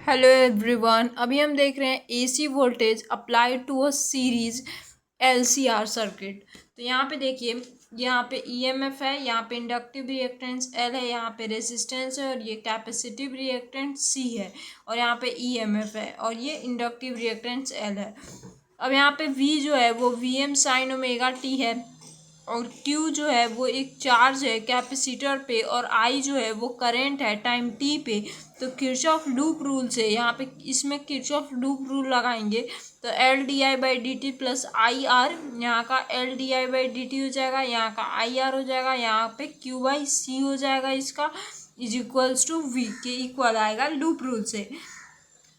Hello everyone. अभी हम देख रहे हैं AC voltage applied to a series LCR circuit. तो यहाँ पे देखिए, यहाँ पे ईएमएफ है, यहाँ पे इंडक्टिव रिएक्टेंस एल है, यहाँ पे रेजिस्टेंस है और ये कैपेसिटिव रिएक्टेंस सी है और यहाँ पे ईएमएफ है और ये इंडक्टिव रिएक्टेंस एल है। अब यहाँ पे वी जो है वो V M sine omega t है और Q जो है वो एक चार्ज है कैपेसिटर पे और I जो है वो करंट है टाइम t पे। तो किरचॉफ लूप रूल से यहाँ पे इसमें किरचॉफ लूप रूल लगाएंगे तो L D I by D T plus I R, यहाँ का L D I by D T हो जाएगा, यहाँ का आई आर हो जाएगा, यहाँ पे क्यू बाई सी हो जाएगा, इसका इज इक्वल्स टू वी के इक्वल आएगा लूप रूल से।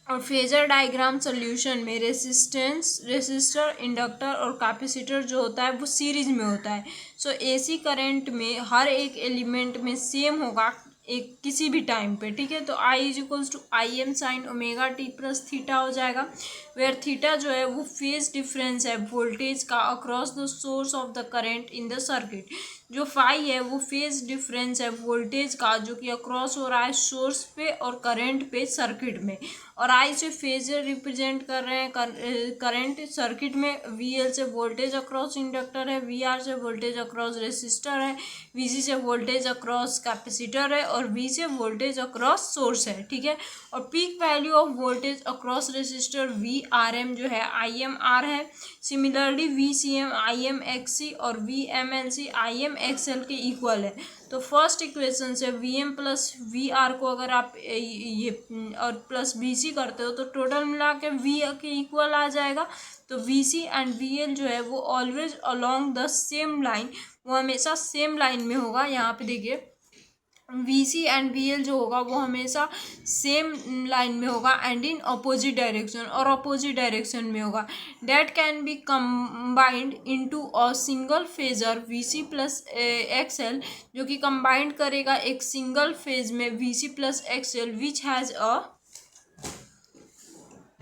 और फेजर डायग्राम सोल्यूशन में रेसिस्टर इंडक्टर और कैपेसिटर जो होता है वो सीरीज में होता है। सो एसी करंट में हर एक एलिमेंट में सेम होगा एक किसी भी टाइम पे, ठीक है। तो I is equals to I M sine omega T plus theta हो जाएगा, वेयर थीटा जो है वो फेज डिफरेंस है वोल्टेज का across the source of the current in the circuit. जो फाई है वो फेज डिफरेंस है वोल्टेज का जो कि अक्रॉस हो रहा है सोर्स पे और करंट पे सर्किट में। और आई से फेजर रिप्रेजेंट कर रहे हैं करंट सर्किट में, वी एल से वोल्टेज अक्रॉस इंडक्टर है, वी आर से वोल्टेज अक्रॉस रेसिस्टर है, वी सी से वोल्टेज अक्रॉस कैपेसिटर है और वी से वोल्टेज अक्रॉस सोर्स है, ठीक है। और peak value of voltage across resistor V R M जो है आई एम आर है। Similarly V C M I M X C और V M L C I M X L के equal है। तो फर्स्ट इक्वेशन से V M plus V R को अगर आप ये और प्लस वी सी करते हो तो टोटल मिला के वी के इक्वल आ जाएगा। तो V C and V L जो है वो always along the same line, वो हमेशा सेम लाइन में होगा। यहाँ पे देखिए V C and V L जो होगा वो हमेशा सेम लाइन में होगा एंड इन अपोजिट डायरेक्शन और अपोजिट डायरेक्शन में होगा। That can be combined into a single phasor V C plus X L, जो कि कंबाइंड करेगा एक सिंगल फेज में we C plus X L which has a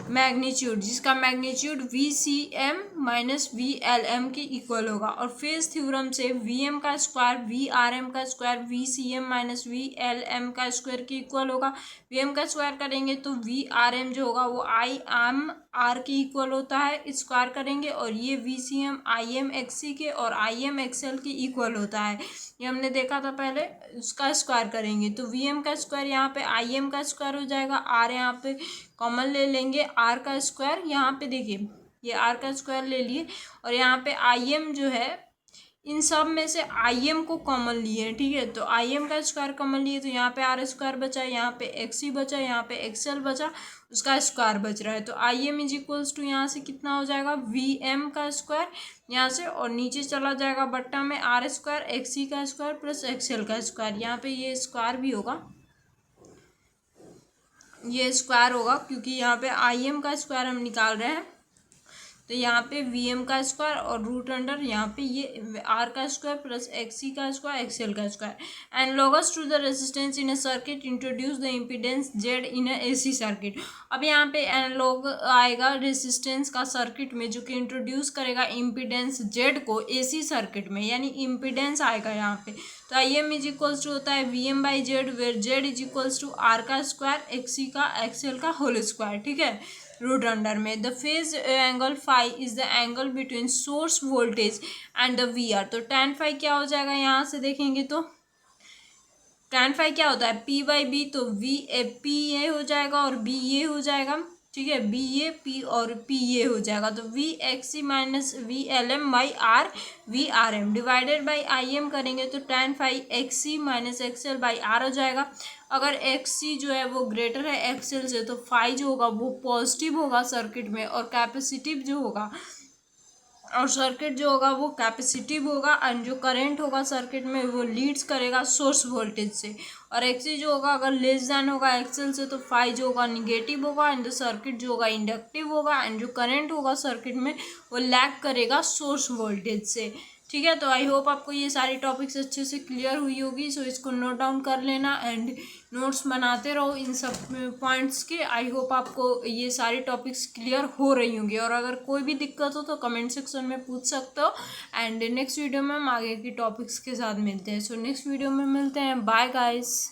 magnitude, जिसका magnitude V C M minus V L M के equal होगा। और phase theorem से वी एम का स्क्वायर वी आर एम का square V C M minus V L M का square के equal होगा। वी एम का स्क्वायर करेंगे तो वी आर एम जो होगा वो आई एम आर के इक्वल होता है, स्क्वायर करेंगे और ये V C M I M X सी के और आई एम एक्स एल के इक्वल होता है, ये हमने देखा था पहले। उसका स्क्वायर करेंगे तो वी एम का स्क्वायर यहाँ पे आई एम का स्क्वायर हो जाएगा, आर यहाँ पे कॉमन ले लेंगे, आर का स्क्वायर यहाँ पे देखिए ये आर का स्क्वायर ले लिए और यहाँ पे आई एम जो है इन सब में से आई एम को कॉमन लिए हैं, ठीक है। तो आई एम का स्क्वायर कॉमन लिए तो यहाँ पे आर स्क्वायर बचा, यहाँ पे एक्स सी बचा, यहाँ पे एक्स एल बचा, उसका स्क्वायर बच रहा है। तो I M is equals to यहाँ से कितना हो जाएगा वी एम का स्क्वायर यहाँ से और नीचे चला जाएगा बट्टा में आर स्क्वायर एक्स सी का स्क्वायर प्लस एक्स एल का स्क्वायर। यहाँ पे ये स्क्वायर भी होगा, ये स्क्वायर होगा क्योंकि यहाँ पे आई एम का स्क्वायर हम निकाल रहे हैं। तो यहाँ पे वी एम का स्क्वायर और रूट अंडर यहाँ पे ये आर का स्क्वायर प्लस एक्स सी का स्क्वायर एक्स एल का square. Analogous to the resistance in a circuit introduce the impedance Z in a AC circuit. अब यहाँ पे एनालॉग आएगा रेजिस्टेंस का सर्किट में जो कि इंट्रोड्यूस करेगा इम्पीडेंस जेड को एसी सर्किट में, यानी इम्पीडेंस आएगा यहाँ पे। तो I M is equals to होता है V M by Z, where Z is equals to R का स्क्वायर एक्स सी का एक्स एल का होल स्क्वायर, ठीक है, रूट अंडर में। The phase angle phi is the angle between source voltage and the V R. तो tan phi क्या हो जाएगा यहाँ से देखेंगे तो tan फाई क्या होता है पी बाई बी, तो वी ए पी ये हो जाएगा और बी ये हो जाएगा, ठीक है, बी ए पी और पी ये हो जाएगा। तो V X C minus V L M by R V R M divided by I M करेंगे तो tan phi X C minus X L by R हो जाएगा। अगर एक्स सी जो है वो ग्रेटर है एक्स एल से तो फाई जो होगा वो पॉजिटिव होगा सर्किट में और कैपेसिटिव जो होगा और सर्किट जो होगा वो कैपेसिटिव होगा एंड जो करंट होगा सर्किट में वो लीड्स करेगा सोर्स वोल्टेज से। और एक्सी जो होगा अगर लेस दैन होगा एक्सएल से तो फाई जो होगा निगेटिव होगा एंड सर्किट जो होगा इंडक्टिव होगा एंड जो करंट होगा सर्किट में वो लैग करेगा सोर्स वोल्टेज से, ठीक है। तो आई होप आपको ये सारी टॉपिक्स अच्छे से क्लियर हुई होगी। सो इसको नोट डाउन कर लेना एंड नोट्स बनाते रहो इन सब पॉइंट्स के। आई होप आपको ये सारी टॉपिक्स क्लियर हो रही होंगी और अगर कोई भी दिक्कत हो तो कमेंट सेक्शन में पूछ सकते हो एंड नेक्स्ट वीडियो में हम आगे की टॉपिक्स के साथ मिलते हैं। सो नेक्स्ट वीडियो में मिलते हैं, बाय गाइस।